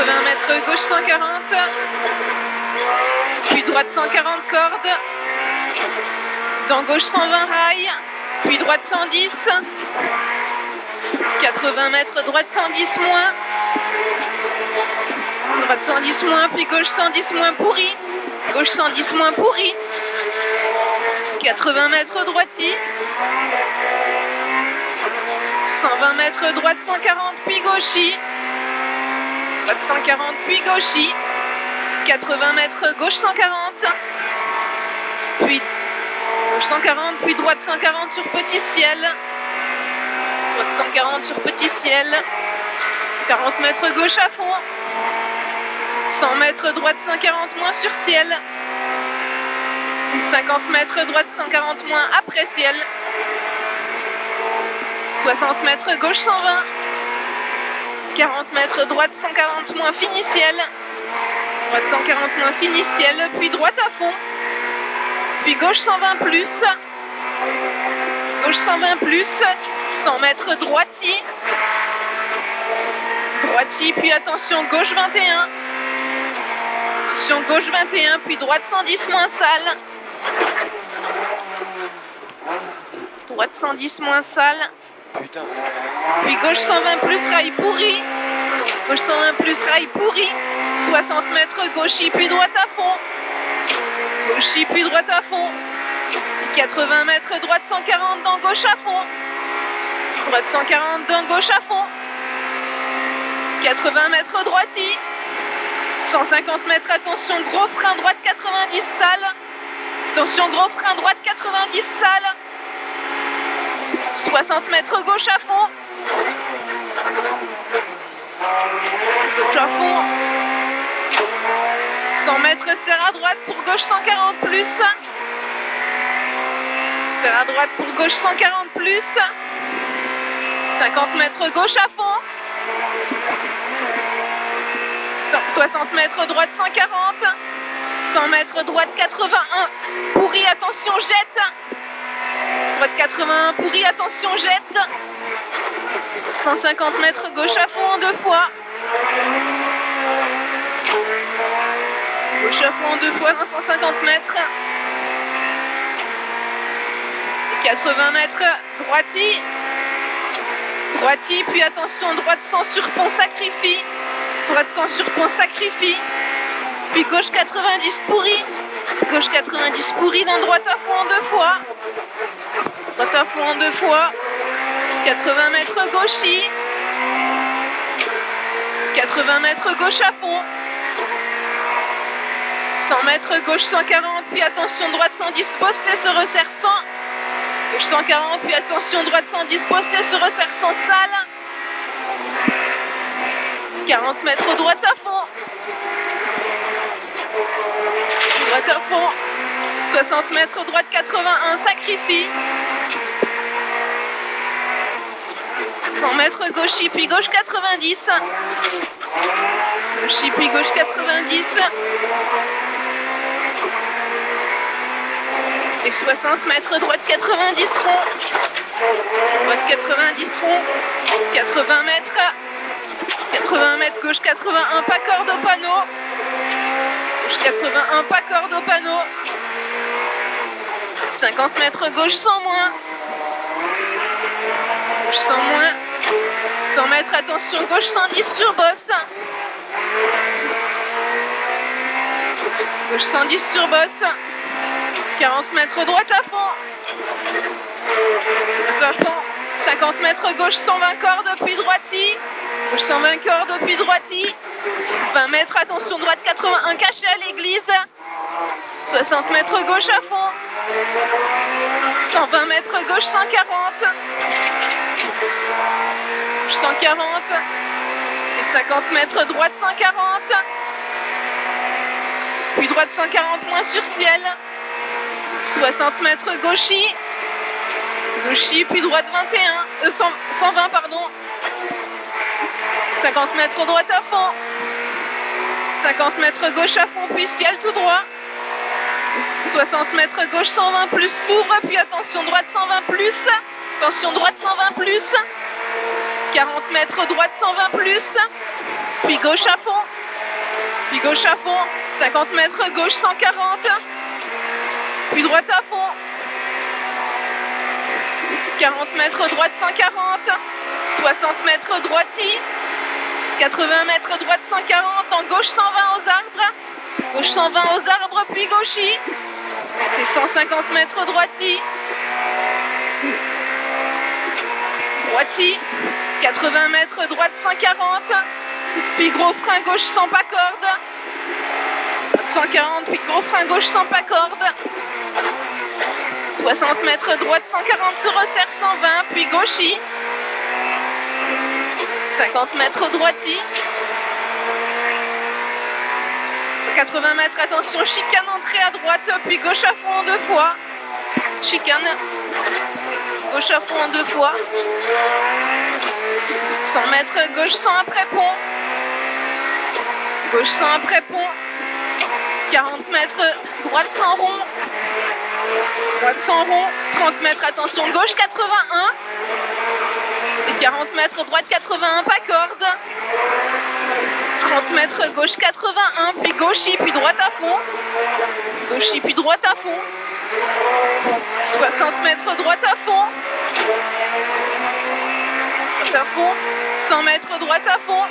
80 mètres gauche 140, puis droite 140 cordes, dans gauche 120 rails, puis droite 110, 80 mètres droite 110 moins, droite 110 moins, puis gauche 110 moins pourri, gauche 110 moins pourri, 80 mètres droiti, 120 mètres droite 140 puis gauchis, droite 140 puis gauchis, 80 mètres gauche 140, puis gauche 140 puis droite 140 sur petit ciel, droite 140 sur petit ciel, 40 mètres gauche à fond, 100 mètres droite 140 moins sur ciel, 50 mètres droite 140 moins après ciel, 60 mètres gauche 120, 40 mètres droite 140 moins fini ciel, droite 140 moins fini ciel, puis droite à fond, puis gauche 120 plus, gauche 120 plus, 100 mètres droiti, droiti, puis attention gauche 21, attention gauche 21, puis droite 110 moins sale, droite 110 moins sale, Putain. puis gauche 120 plus rail pourri, gauche 120 plus rail pourri, 60 mètres gauchis puis droite à fond, gauchis puis droite à fond, 80 mètres droite 140 dans gauche à fond, droite 140 dans gauche à fond, 80 mètres droiti, 150 mètres attention gros frein droite 90 sale, attention gros frein droite 90 sale, 60 mètres gauche à fond, gauche à fond, 100 mètres serre à droite pour gauche 140 plus, serre à droite pour gauche 140 plus, 50 mètres gauche à fond, 60 mètres droite 140, 100 mètres droite 81, pourri attention jette, droite 81 pourri attention jette, 150 mètres gauche à fond deux fois, gauche à fond deux fois dans 150 mètres, 80 mètres droiti, droiti, puis attention droite 100 sur pont sacrifie, droite 100 sur pont sacrifie, puis gauche 90 pourri, gauche 90 pourri dans droite à fond deux fois, droite à fond deux fois, 80 mètres gauchis, 80 mètres gauche à fond, 100 mètres gauche 140, puis attention droite 110 posté se resserre 100, gauche 140, puis attention droite 110 posté se resserre 100 sale, 40 mètres droite à fond, droite à fond, 60 mètres droite 81 sacrifie, 100 mètres gauchis puis gauche 90, gauchis puis gauche 90, et 60 mètres droite 90 rond, droite 90 rond, 80 mètres gauche 81 pas corde au panneau, gauche 81 pas corde au panneau, 50 mètres gauche 100 moins, gauche 100 moins, 100 mètres attention gauche 110 sur bosse, gauche 110 sur bosse, 40 mètres droite à fond, droite à fond, 50 mètres gauche 120 cordes puis droiti, gauche 120 cordes puis droiti, 20 mètres attention droite 81 cachet à l'église, 60 mètres gauche à fond, 120 mètres gauche 140, 140, et 50 mètres droite 140, puis droite 140 moins sur ciel, 60 mètres gauchis, gauchis puis droite 21, 120 pardon, 50 mètres droite à fond, 50 mètres gauche à fond puis ciel tout droit, 60 mètres gauche 120 plus s'ouvre, puis attention droite 120 plus, attention droite 120 plus, 40 mètres droite 120 plus, puis gauche à fond, puis gauche à fond, 50 mètres gauche 140, puis droite à fond, 40 mètres droite 140, 60 mètres droiti, 80 mètres droite 140, en gauche 120 aux arbres, gauche 120 aux arbres, puis gauchis, et 150 mètres droiti, droiti, 80 mètres droite 140, puis gros frein gauche sans pas corde, 140, puis gros frein gauche sans pas corde, 60 mètres droite 140 se resserre 120, puis gauchis, 50 mètres droiti, 80 mètres, attention, chicane, entrée à droite, puis gauche à fond en 2 fois, chicane, gauche à fond en 2 fois, 100 mètres, gauche 100 après pont, gauche 100 après pont, 40 mètres, droite 100 rond, droite 100 rond, 30 mètres, attention, gauche 81, et 40 mètres, droite 81, pas corde, 30 mètres, gauche 81, puis gauchis, puis droite à fond, gauchis, puis droite à fond, 60 mètres, droite à fond, droite à fond, 100 mètres, droite à fond,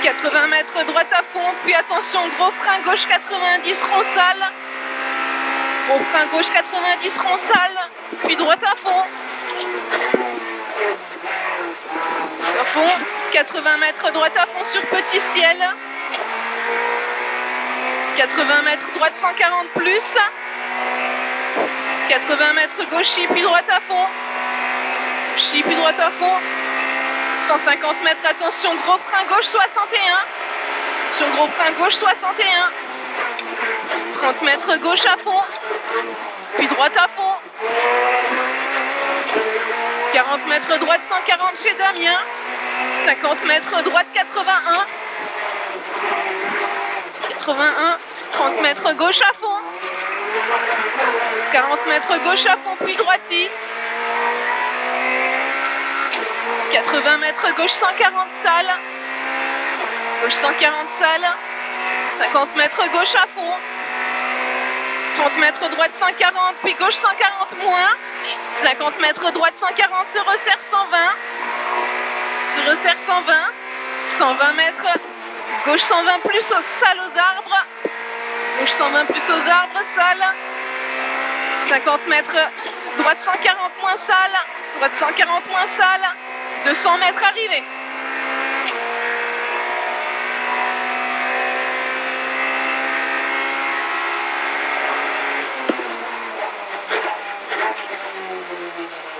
80 mètres, droite à fond, puis attention, gros frein gauche 90, rond sale, gros frein gauche 90, rond sale, puis droite à fond, 80 mètres droite à fond sur petit ciel, 80 mètres droite 140 plus, 80 mètres gauchis puis droite à fond, gauchis puis droite à fond, 150 mètres, attention, gros frein gauche 61, sur gros frein gauche 61, 30 mètres gauche à fond, puis droite à fond, 40 mètres droite 140 chez Damien, 50 mètres droite 81, 81, 30 mètres gauche à fond, 40 mètres gauche à fond puis droiti, 80 mètres gauche 140 salle, gauche 140 salle, 50 mètres gauche à fond, 30 mètres droite 140 puis gauche 140 moins, 50 mètres droite 140 se resserre 120, se resserre 120, 120 mètres, gauche 120 plus salle aux arbres, gauche 120 plus aux arbres, salle, 50 mètres, droite 140 moins salle, droite 140 moins salle, 200 mètres arrivée.